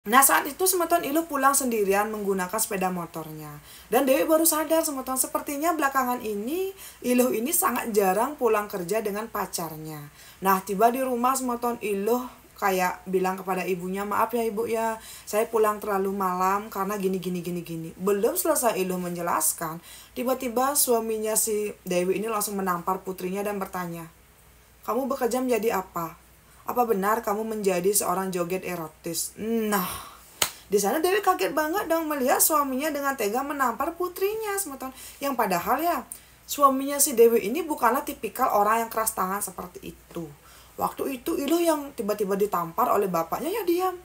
Nah saat itu semeton Iluh pulang sendirian menggunakan sepeda motornya. Dan Dewi baru sadar semeton sepertinya belakangan ini Iluh ini sangat jarang pulang kerja dengan pacarnya. Nah tiba di rumah semeton Iluh kayak bilang kepada ibunya, maaf ya ibu ya, saya pulang terlalu malam karena gini. Belum selesai Iluh menjelaskan, tiba-tiba suaminya si Dewi ini langsung menampar putrinya dan bertanya, kamu bekerja menjadi apa? Apa benar kamu menjadi seorang joget erotis? Nah, di sana Dewi kaget banget dong melihat suaminya dengan tega menampar putrinya, semeton. Yang padahal ya, suaminya si Dewi ini bukanlah tipikal orang yang keras tangan seperti itu. Waktu itu Iluh yang tiba-tiba ditampar oleh bapaknya ya diam.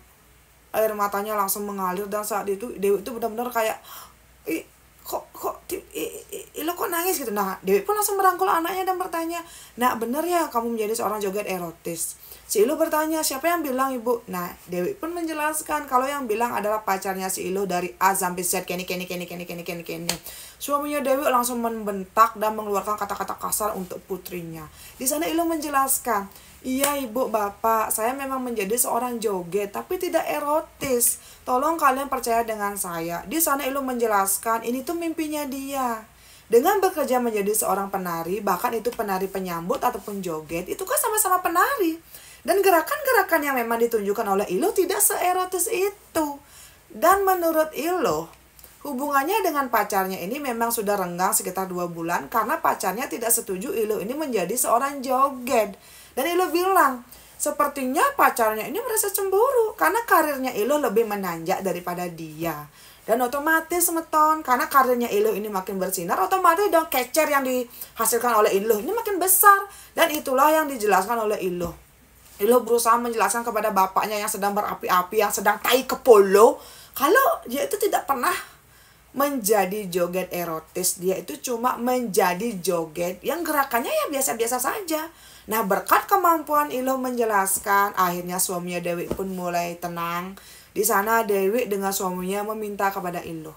Air matanya langsung mengalir dan saat itu Dewi itu benar-benar kayak, ih, Iluh kok nangis gitu. Nah Dewi pun langsung merangkul anaknya dan bertanya, nak bener ya kamu menjadi seorang joget erotis? Si Iluh bertanya, siapa yang bilang ibu? Nah Dewi pun menjelaskan kalau yang bilang adalah pacarnya si Iluh dari A sampai Z, keni. Suaminya Dewi langsung membentak dan mengeluarkan kata-kata kasar untuk putrinya. Di sana Iluh menjelaskan, iya ibu bapak, saya memang menjadi seorang joget tapi tidak erotis. Tolong kalian percaya dengan saya. Di sana Iluh menjelaskan ini tuh mimpinya dia. Dengan bekerja menjadi seorang penari, bahkan itu penari penyambut ataupun joget, itu kan sama-sama penari. Dan gerakan-gerakan yang memang ditunjukkan oleh Iluh tidak seerotis itu. Dan menurut Iluh, hubungannya dengan pacarnya ini memang sudah renggang sekitar 2 bulan karena pacarnya tidak setuju Iluh ini menjadi seorang joget. Dan Iluh bilang, sepertinya pacarnya ini merasa cemburu karena karirnya Iluh lebih menanjak daripada dia. Dan otomatis semeton, karena karirnya Iluh ini makin bersinar, otomatis dong kecer yang dihasilkan oleh Iluh ini makin besar. Dan itulah yang dijelaskan oleh Iluh. Iluh berusaha menjelaskan kepada bapaknya yang sedang berapi-api, yang sedang tai kepolo, kalau dia itu tidak pernah menjadi joget erotis. Dia itu cuma menjadi joget yang gerakannya ya biasa-biasa saja. Nah berkat kemampuan Iluh menjelaskan, akhirnya suaminya Dewi pun mulai tenang. Di sana Dewi dengan suaminya meminta kepada Iluh,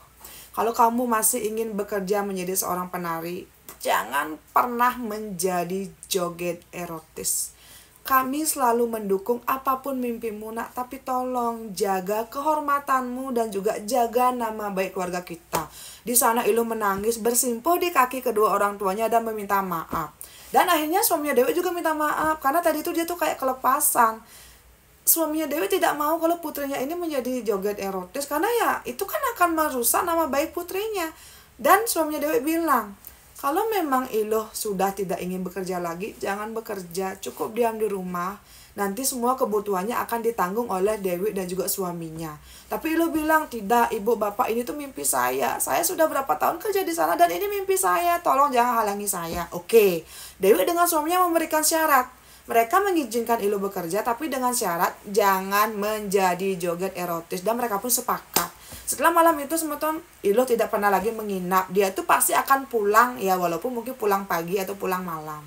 kalau kamu masih ingin bekerja menjadi seorang penari, jangan pernah menjadi joget erotis. Kami selalu mendukung apapun mimpimu nak, tapi tolong jaga kehormatanmu dan juga jaga nama baik keluarga kita. Di sana Iluh menangis bersimpuh di kaki kedua orang tuanya dan meminta maaf. Dan akhirnya suaminya Dewi juga minta maaf karena tadi itu dia tuh kayak kelepasan. Suaminya Dewi tidak mau kalau putrinya ini menjadi joget erotis karena ya itu kan akan merusak nama baik putrinya. Dan suaminya Dewi bilang, kalau memang Iluh sudah tidak ingin bekerja lagi, jangan bekerja, cukup diam di rumah. Nanti semua kebutuhannya akan ditanggung oleh Dewi dan juga suaminya. Tapi Iluh bilang, tidak ibu bapak, ini tuh mimpi saya. Saya sudah berapa tahun kerja di sana dan ini mimpi saya. Tolong jangan halangi saya. Oke, Dewi dengan suaminya memberikan syarat. Mereka mengizinkan Iluh bekerja tapi dengan syarat jangan menjadi joget erotis. Dan mereka pun sepakat. Setelah malam itu semeton Iluh tidak pernah lagi menginap. Dia tuh pasti akan pulang ya, walaupun mungkin pulang pagi atau pulang malam.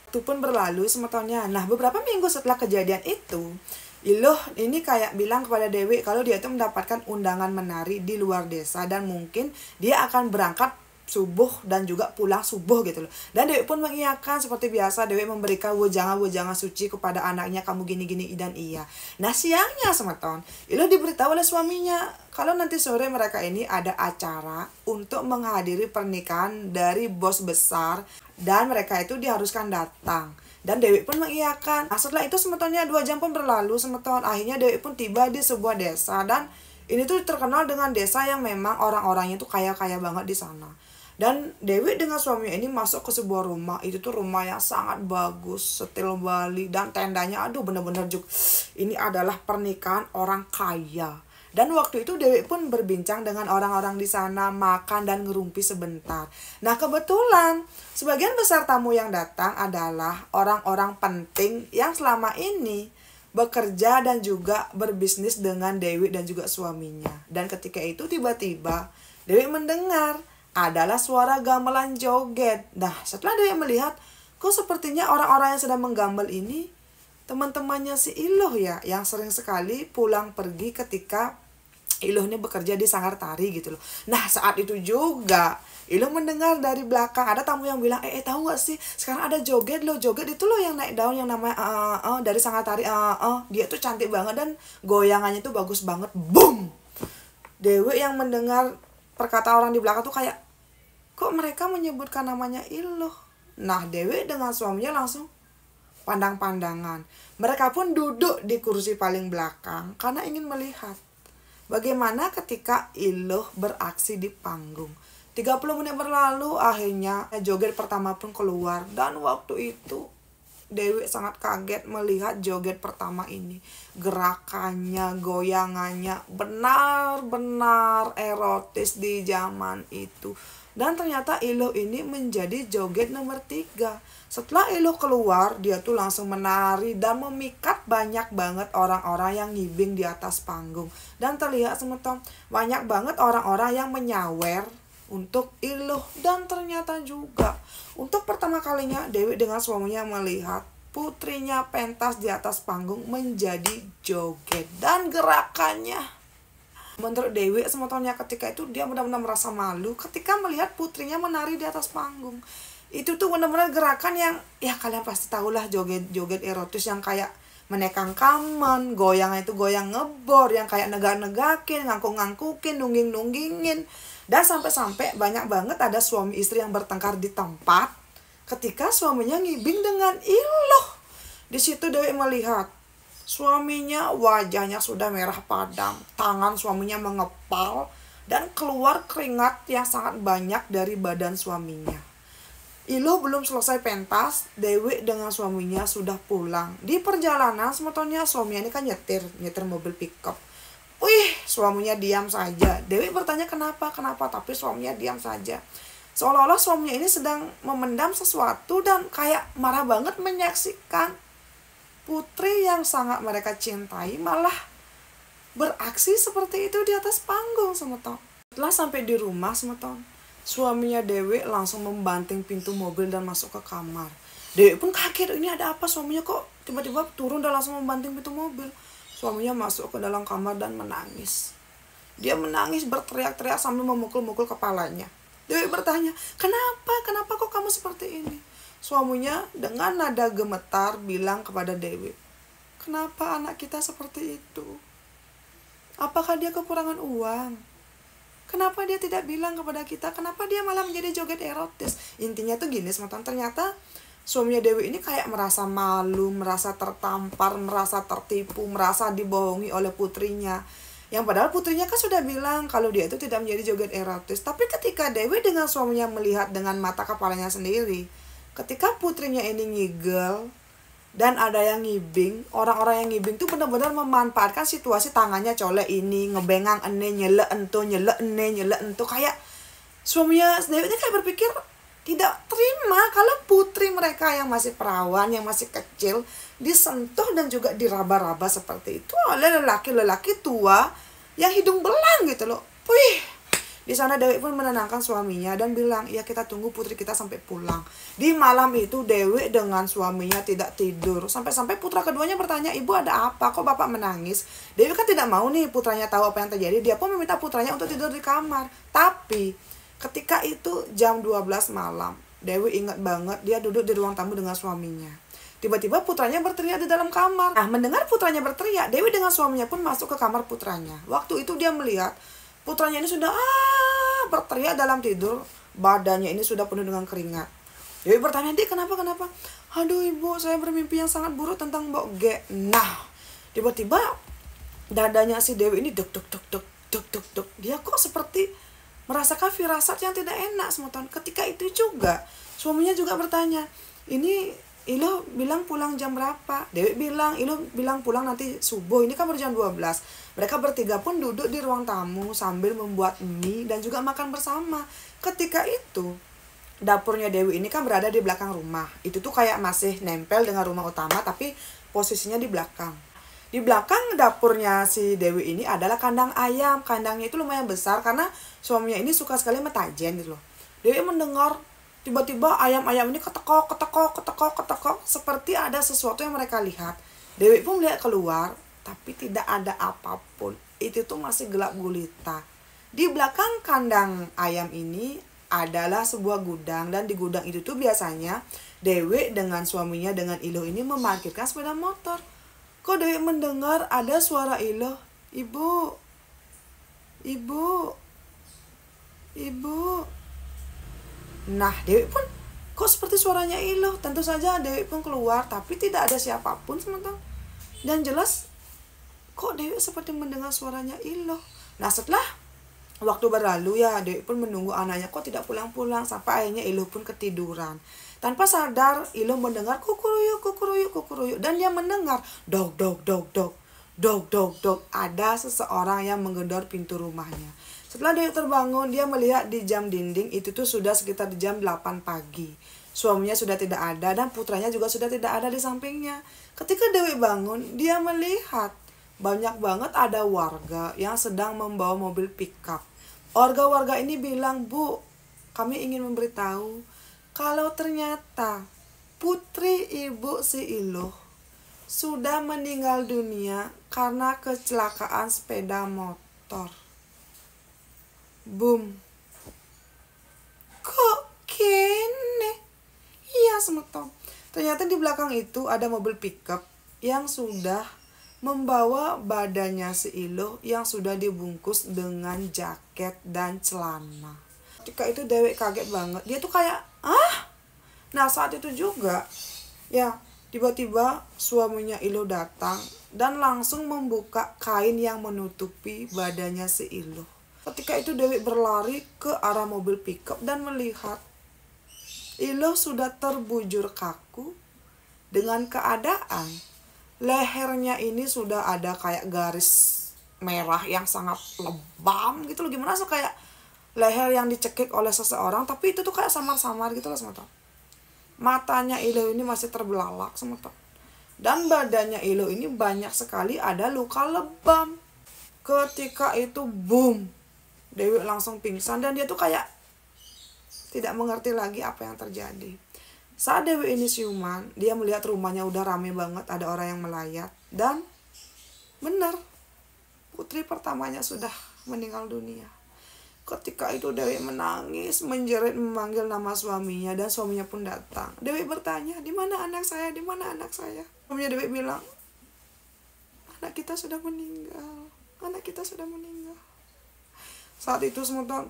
Itu pun berlalu semetonnya. Nah beberapa minggu setelah kejadian itu, Iluh ini kayak bilang kepada Dewi kalau dia itu mendapatkan undangan menari di luar desa dan mungkin dia akan berangkat subuh dan juga pulang subuh gitu loh. Dan Dewi pun mengiyakan seperti biasa. Dewi memberikan wejangan suci kepada anaknya, kamu gini dan iya. Nah siangnya semeton Iluh diberitahu oleh suaminya kalau nanti sore mereka ini ada acara untuk menghadiri pernikahan dari bos besar dan mereka itu diharuskan datang. Dan Dewi pun mengiyakan. Nah setelah itu semetonnya 2 jam pun berlalu semeton. Akhirnya Dewi pun tiba di sebuah desa dan ini tuh terkenal dengan desa yang memang orang-orangnya tuh kaya-kaya banget di sana. Dan Dewi dengan suaminya ini masuk ke sebuah rumah. Itu tuh rumah yang sangat bagus, setil Bali. Dan tendanya aduh bener-bener ini adalah pernikahan orang kaya. Dan waktu itu Dewi pun berbincang dengan orang-orang di sana, makan dan ngerumpi sebentar. Nah kebetulan sebagian besar tamu yang datang adalah orang-orang penting yang selama ini bekerja dan juga berbisnis dengan Dewi dan juga suaminya. Dan ketika itu tiba-tiba Dewi mendengar adalah suara gamelan joget. Nah setelah Dewi melihat, kok sepertinya orang-orang yang sedang menggambel ini teman-temannya si Iluh ya, yang sering sekali pulang pergi ketika Iluh ini bekerja di sanggar tari gitu loh. Nah saat itu juga Iluh mendengar dari belakang ada tamu yang bilang, tahu gak sih sekarang ada joget loh, joget itu loh yang naik daun yang namanya dari sanggar tari, dia tuh cantik banget dan goyangannya tuh bagus banget. Boom. Dewi yang mendengar perkataan orang di belakang tuh kayak, kok mereka menyebutkan namanya Iluh. Nah Dewi dengan suaminya langsung pandang-pandangan. Mereka pun duduk di kursi paling belakang karena ingin melihat bagaimana ketika Iluh beraksi di panggung. 30 menit berlalu, akhirnya joget pertama pun keluar. Dan waktu itu Dewi sangat kaget melihat joget pertama ini. Gerakannya, goyangannya benar-benar erotis di zaman itu. Dan ternyata Iluh ini menjadi joget nomor 3. Setelah Iluh keluar, dia tuh langsung menari dan memikat banyak banget orang-orang yang ngibing di atas panggung. Dan terlihat semeton banyak banget orang-orang yang menyawer untuk Iluh. Dan ternyata juga untuk pertama kalinya Dewi dengan suaminya melihat putrinya pentas di atas panggung menjadi joget. Dan gerakannya, menurut Dewi semetonnya ketika itu dia benar-benar merasa malu ketika melihat putrinya menari di atas panggung. Itu tuh benar-benar gerakan yang ya kalian pasti tahulah, joget-joget erotis yang kayak menekang kaman, goyang itu goyang ngebor, yang kayak negak-negakin, ngangkuk-ngangkukin, nungging-nunggingin. Dan sampai-sampai banyak banget ada suami istri yang bertengkar di tempat ketika suaminya ngibing dengan Iluh. Di situ Dewi melihat suaminya wajahnya sudah merah padam, tangan suaminya mengepal, dan keluar keringat yang sangat banyak dari badan suaminya. Iluh belum selesai pentas, Dewi dengan suaminya sudah pulang. Di perjalanan semetonnya suaminya ini kan nyetir mobil pickup. Wih, suaminya diam saja. Dewi bertanya kenapa, tapi suaminya diam saja. Seolah-olah suaminya ini sedang memendam sesuatu dan kayak marah banget menyaksikan putri yang sangat mereka cintai malah beraksi seperti itu di atas panggung semeton. Setelah sampai di rumah semeton, suaminya Dewi langsung membanting pintu mobil dan masuk ke kamar. Dewi pun kaget, ini ada apa, suaminya kok tiba-tiba turun dan langsung membanting pintu mobil. Suaminya masuk ke dalam kamar dan menangis. Dia menangis berteriak-teriak sambil memukul-mukul kepalanya. Dewi bertanya, kenapa kok kamu seperti ini? Suaminya dengan nada gemetar bilang kepada Dewi, kenapa anak kita seperti itu? Apakah dia kekurangan uang? Kenapa dia tidak bilang kepada kita? Kenapa dia malah menjadi joget erotis? Intinya tuh gini semeton, ternyata suaminya Dewi ini kayak merasa malu, merasa tertampar, merasa tertipu, merasa dibohongi oleh putrinya. Yang padahal putrinya kan sudah bilang kalau dia itu tidak menjadi joget erotis. Tapi ketika Dewi dengan suaminya melihat dengan mata kepalanya sendiri, ketika putrinya ini ngigel dan ada yang ngibing, orang-orang yang ngibing tuh benar-benar memanfaatkan situasi, tangannya colek ini, ngebengang ene, nyelek ento, kayak suaminya Dewi ini kayak berpikir tidak terima kalau putri mereka yang masih perawan, yang masih kecil disentuh dan juga diraba-raba seperti itu oleh lelaki-lelaki tua yang hidung belang gitu loh. Wih, di sana Dewi pun menenangkan suaminya dan bilang, ya kita tunggu putri kita sampai pulang. Di malam itu Dewi dengan suaminya tidak tidur. Sampai-sampai putra keduanya bertanya, ibu ada apa? Kok bapak menangis? Dewi kan tidak mau nih putranya tahu apa yang terjadi. Dia pun meminta putranya untuk tidur di kamar. Tapi ketika itu jam 12 malam, Dewi ingat banget dia duduk di ruang tamu dengan suaminya. Tiba-tiba putranya berteriak di dalam kamar. Nah, mendengar putranya berteriak, Dewi dengan suaminya pun masuk ke kamar putranya. Waktu itu dia melihat putranya ini sudah berteriak dalam tidur, badannya ini sudah penuh dengan keringat. Dewi bertanya, "Dik, kenapa? Aduh ibu, saya bermimpi yang sangat buruk tentang Mbok G." Nah, tiba-tiba dadanya si Dewi ini duk. Dia kok seperti merasakan firasat yang tidak enak semeton. Ketika itu juga suaminya juga bertanya, "Ini Iluh bilang pulang jam berapa?" Dewi bilang, "Iluh bilang pulang nanti subuh, ini kan baru jam 12. Mereka bertiga pun duduk di ruang tamu sambil membuat mie dan juga makan bersama. Ketika itu, dapurnya Dewi ini kan berada di belakang rumah. Itu tuh kayak masih nempel dengan rumah utama tapi posisinya di belakang. Di belakang dapurnya si Dewi ini adalah kandang ayam. Kandangnya itu lumayan besar karena suaminya ini suka sekali metajen gitu loh. Dewi mendengar tiba-tiba ayam-ayam ini ketekok, seperti ada sesuatu yang mereka lihat. Dewi pun melihat keluar, tapi tidak ada apapun. itu tuh masih gelap gulita. Di belakang kandang ayam ini adalah sebuah gudang, dan di gudang itu tuh biasanya Dewi dengan suaminya dengan Iloh ini memarkirkan sepeda motor. Kok Dewi mendengar ada suara Iloh, "Ibu, ibu, ibu." Nah, Dewi pun, kok seperti suaranya Iloh? Tentu saja Dewi pun keluar, tapi tidak ada siapapun sementara. Dan jelas, kok Dewi seperti mendengar suaranya Iloh. Nah, setelah waktu berlalu ya, Dewi pun menunggu anaknya kok tidak pulang-pulang, sampai akhirnya Iloh pun ketiduran. Tanpa sadar, Iloh mendengar kukuruyuk, kukuruyuk, kukuruyuk, dan dia mendengar dog, dog, dog, dog, dog, dog, dog. Ada seseorang yang menggedor pintu rumahnya. Setelah Dewi terbangun, dia melihat di jam dinding itu tuh sudah sekitar jam 8 pagi. Suaminya sudah tidak ada dan putranya juga sudah tidak ada di sampingnya. Ketika Dewi bangun, dia melihat banyak banget ada warga yang sedang membawa mobil pickup. Warga-warga ini bilang, "Bu, kami ingin memberitahu kalau ternyata putri ibu si Iloh sudah meninggal dunia karena kecelakaan sepeda motor." Boom. Kok kene? Iya, semeton. Ternyata di belakang itu ada mobil pickup yang sudah membawa badannya si Iloh yang sudah dibungkus dengan jaket dan celana. Ketika itu Dewi kaget banget. Dia tuh kayak, "Ah?" Nah, saat itu juga ya, tiba-tiba suaminya Iloh datang dan langsung membuka kain yang menutupi badannya si Iloh. Ketika itu Dewi berlari ke arah mobil pickup dan melihat Iloh sudah terbujur kaku dengan keadaan lehernya ini sudah ada kayak garis merah yang sangat lebam gitu loh. Gimana sih, kayak leher yang dicekik oleh seseorang, tapi itu tuh kayak samar-samar gitu loh semeton. Matanya Iloh ini masih terbelalak semeton. Dan badannya Iloh ini banyak sekali ada luka lebam. Ketika itu boom, Dewi langsung pingsan dan dia tuh kayak tidak mengerti lagi apa yang terjadi. Saat Dewi ini siuman, dia melihat rumahnya udah rame banget, ada orang yang melayat. Dan benar, putri pertamanya sudah meninggal dunia. Ketika itu Dewi menangis, menjerit, memanggil nama suaminya, dan suaminya pun datang. Dewi bertanya, "Di mana anak saya? Di mana anak saya?" Suaminya Dewi bilang, "Anak kita sudah meninggal. Anak kita sudah meninggal." Saat itu semua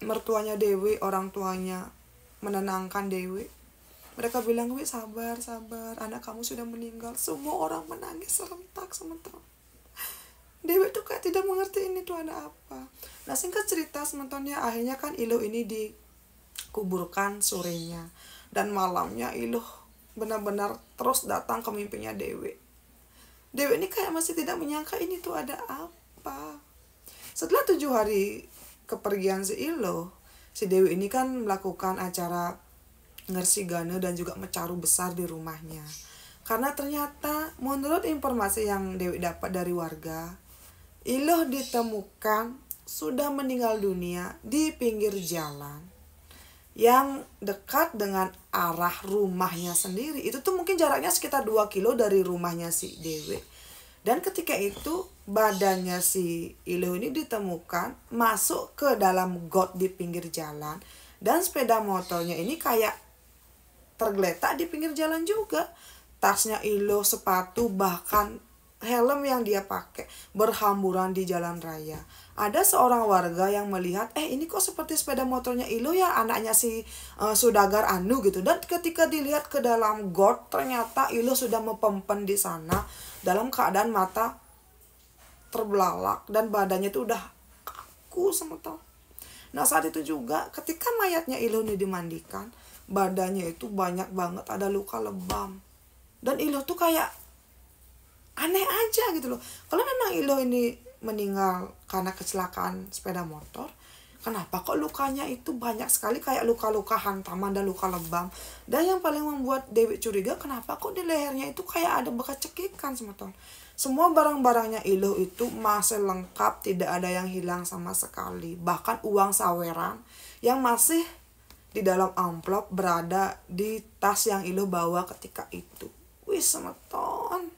mertuanya Dewi, orang tuanya menenangkan Dewi. Mereka bilang, "Wi, sabar, sabar, anak kamu sudah meninggal." Semua orang menangis serentak sementara. Dewi tuh kayak tidak mengerti ini tuh ada apa. Nah, singkat cerita sementaranya akhirnya kan Iloh ini dikuburkan sorenya. Dan malamnya Iloh benar-benar terus datang ke mimpinya Dewi. Dewi ini kayak masih tidak menyangka ini tuh ada apa. Setelah 7 hari kepergian si Iloh, si Dewi ini kan melakukan acara ngersigane dan juga mecaru besar di rumahnya. Karena ternyata menurut informasi yang Dewi dapat dari warga, Iloh ditemukan sudah meninggal dunia di pinggir jalan yang dekat dengan arah rumahnya sendiri. Itu tuh mungkin jaraknya sekitar 2 kilo dari rumahnya si Dewi. Dan ketika itu badannya si Iloh ini ditemukan masuk ke dalam got di pinggir jalan. Dan sepeda motornya ini kayak tergeletak di pinggir jalan juga. Tasnya Iloh, sepatu, bahkan helm yang dia pakai berhamburan di jalan raya. Ada seorang warga yang melihat, ini kok seperti sepeda motornya Iloh ya, anaknya si Sudagar Anu gitu. Dan ketika dilihat ke dalam got, ternyata Iloh sudah mempempen di sana dalam keadaan mata terbelalak dan badannya itu udah kaku semeton. Nah, saat itu juga ketika mayatnya Iloh ini dimandikan, badannya itu banyak banget ada luka lebam. Dan Iloh tuh kayak aneh aja gitu loh. Kalau memang Iloh ini meninggal karena kecelakaan sepeda motor, kenapa kok lukanya itu banyak sekali kayak luka-luka hantaman dan luka lebam. Dan yang paling membuat Dewi curiga, kenapa kok di lehernya itu kayak ada bekas cekikan semeton. Semua barang-barangnya Iloh itu masih lengkap, tidak ada yang hilang sama sekali. Bahkan uang saweran yang masih di dalam amplop berada di tas yang Iloh bawa ketika itu. Wih, semeton.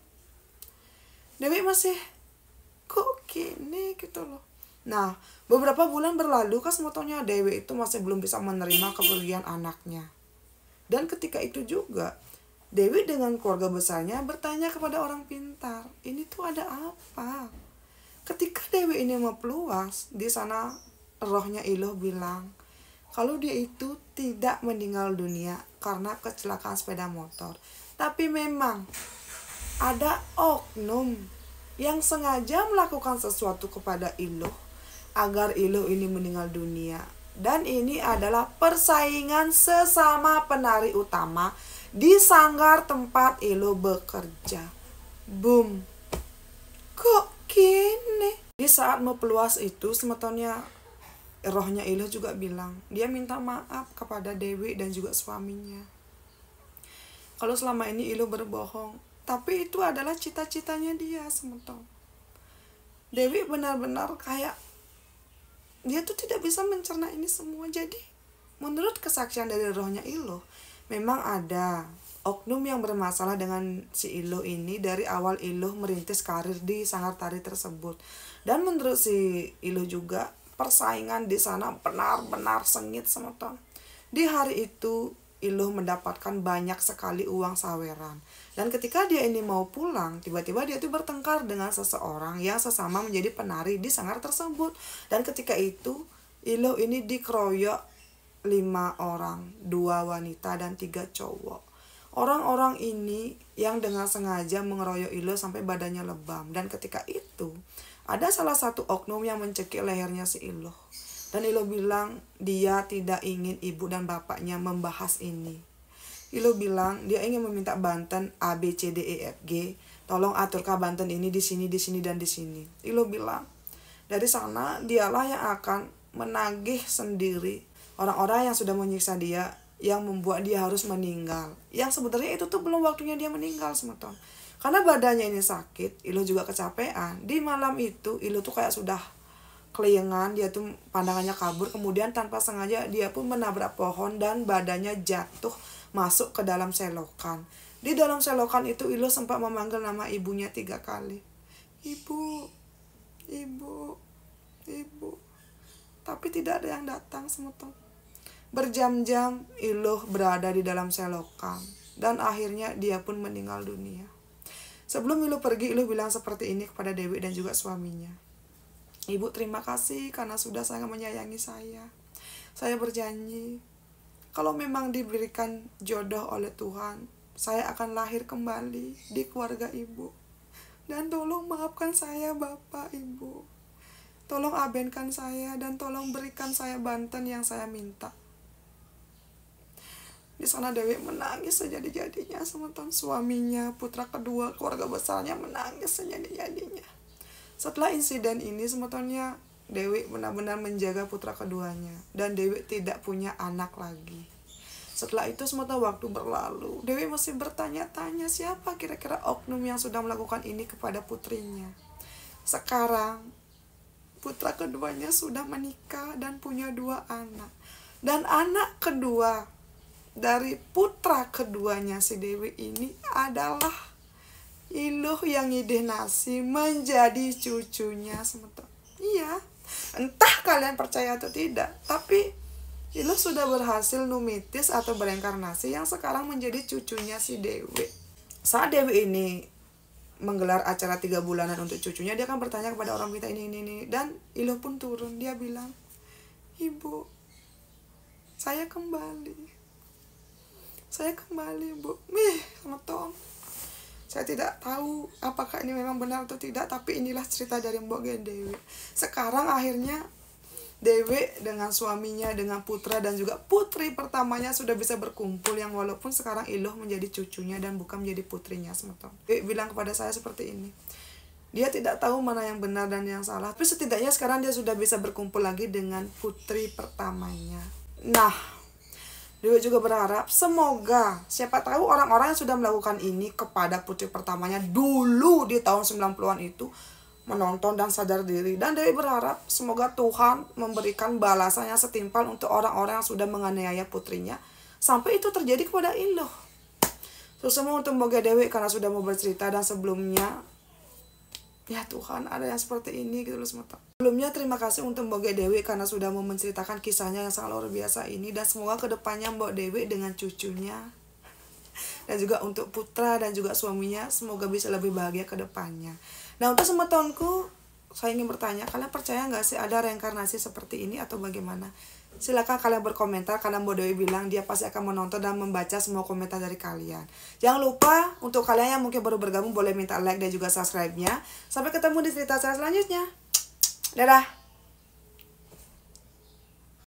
Dewi masih kok gini gitu loh. Nah, beberapa bulan berlalu kan sebetulnya Dewi itu masih belum bisa menerima kepergian anaknya. Dan ketika itu juga Dewi dengan keluarga besarnya bertanya kepada orang pintar, ini tuh ada apa? Ketika Dewi ini mepeluas, di sana rohnya Iloh bilang, kalau dia itu tidak meninggal dunia karena kecelakaan sepeda motor. Tapi memang ada oknum yang sengaja melakukan sesuatu kepada Iloh agar Iloh ini meninggal dunia. Dan ini adalah persaingan sesama penari utama di sanggar tempat Iloh bekerja. Boom. Kok gini? Di saat mepeluas itu sebetulnya rohnya Iloh juga bilang, dia minta maaf kepada Dewi dan juga suaminya. Kalau selama ini Iloh berbohong, tapi itu adalah cita-citanya dia sebetulnya. Dewi benar-benar kayak dia tuh tidak bisa mencerna ini semua. Jadi menurut kesaksian dari rohnya Iloh, memang ada oknum yang bermasalah dengan si Iloh ini dari awal Iloh merintis karir di sanggar tari tersebut. Dan menurut si Iloh juga, persaingan di sana benar-benar sengit semeton. Di hari itu Iloh mendapatkan banyak sekali uang saweran. Dan ketika dia ini mau pulang, tiba-tiba dia tuh bertengkar dengan seseorang yang sesama menjadi penari di sanggar tersebut. Dan ketika itu Iloh ini dikeroyok 5 orang, 2 wanita dan 3 cowok. Orang-orang ini yang dengan sengaja mengeroyok Iloh sampai badannya lebam. Dan ketika itu ada salah satu oknum yang mencekik lehernya si Iloh. Dan Iloh bilang dia tidak ingin ibu dan bapaknya membahas ini. Iloh bilang dia ingin meminta Banten A, B, C, D, E, F, G. Tolong aturkan Banten ini di sini, dan di sini. Iloh bilang dari sana dialah yang akan menagih sendiri orang-orang yang sudah menyiksa dia, yang membuat dia harus meninggal. Yang sebenarnya itu tuh belum waktunya dia meninggal semeton. Karena badannya ini sakit, Iloh juga kecapean. Di malam itu Iloh tuh kayak sudah keliengan, dia tuh pandangannya kabur. Kemudian tanpa sengaja dia pun menabrak pohon dan badannya jatuh masuk ke dalam selokan. Di dalam selokan itu Iloh sempat memanggil nama ibunya 3 kali. Ibu, ibu, ibu. Tapi tidak ada yang datang semeton. Berjam-jam Iloh berada di dalam selokan. Dan akhirnya dia pun meninggal dunia. Sebelum Iloh pergi, Iloh bilang seperti ini kepada Dewi dan juga suaminya. Ibu, terima kasih karena sudah sangat menyayangi saya. Saya berjanji, kalau memang diberikan jodoh oleh Tuhan, saya akan lahir kembali di keluarga ibu. Dan tolong maafkan saya Bapak, Ibu. Tolong abenkan saya dan tolong berikan saya Banten yang saya minta. Di sana Dewi menangis sejadi-jadinya, sementara suaminya, putra kedua, keluarga besarnya menangis sejadi-jadinya. Setelah insiden ini, sebetulnya Dewi benar-benar menjaga putra keduanya. Dan Dewi tidak punya anak lagi. Setelah itu sementara waktu berlalu, Dewi masih bertanya-tanya siapa kira-kira oknum yang sudah melakukan ini kepada putrinya. Sekarang, putra keduanya sudah menikah dan punya 2 anak. Dan anak kedua dari putra keduanya si Dewi ini adalah Iloh yang ngidih nasi menjadi cucunya sementara. Iya, entah kalian percaya atau tidak, tapi Iloh sudah berhasil numitis atau bereinkarnasi yang sekarang menjadi cucunya si Dewi. Saat Dewi ini menggelar acara 3 bulanan untuk cucunya, dia akan bertanya kepada orang kita ini. Dan Iloh pun turun, dia bilang, Ibu, saya kembali. Saya kembali, Bu. Semeton. Saya tidak tahu apakah ini memang benar atau tidak, tapi inilah cerita dari Mbok Gen Dewi. Sekarang akhirnya Dewi dengan suaminya, dengan putra dan juga putri pertamanya sudah bisa berkumpul, yang walaupun sekarang Iloh menjadi cucunya dan bukan menjadi putrinya semeton. Dewi bilang kepada saya seperti ini. Dia tidak tahu mana yang benar dan yang salah, tapi setidaknya sekarang dia sudah bisa berkumpul lagi dengan putri pertamanya. Nah, Dewi juga berharap semoga siapa tahu orang-orang yang sudah melakukan ini kepada putri pertamanya dulu di tahun 90-an itu menonton dan sadar diri. Dan Dewi berharap semoga Tuhan memberikan balasan yang setimpal untuk orang-orang yang sudah menganiaya putrinya sampai itu terjadi kepada Iloh. Terus semua untuk Mbok Dewi karena sudah mau bercerita, dan sebelumnya Ya Tuhan, ada yang seperti ini gitu loh semata. Sebelumnya terima kasih untuk Mbok Dewi karena sudah mau menceritakan kisahnya yang sangat luar biasa ini, dan semoga kedepannya Mbok Dewi dengan cucunya dan juga untuk putra dan juga suaminya semoga bisa lebih bahagia ke depannya. Nah, untuk semetonku, saya ingin bertanya, kalian percaya nggak sih ada reinkarnasi seperti ini atau bagaimana? Silakan kalian berkomentar, karena Mbok Dewi bilang dia pasti akan menonton dan membaca semua komentar dari kalian. Jangan lupa untuk kalian yang mungkin baru bergabung boleh minta like dan juga subscribe-nya. Sampai ketemu di cerita saya selanjutnya. Dadah.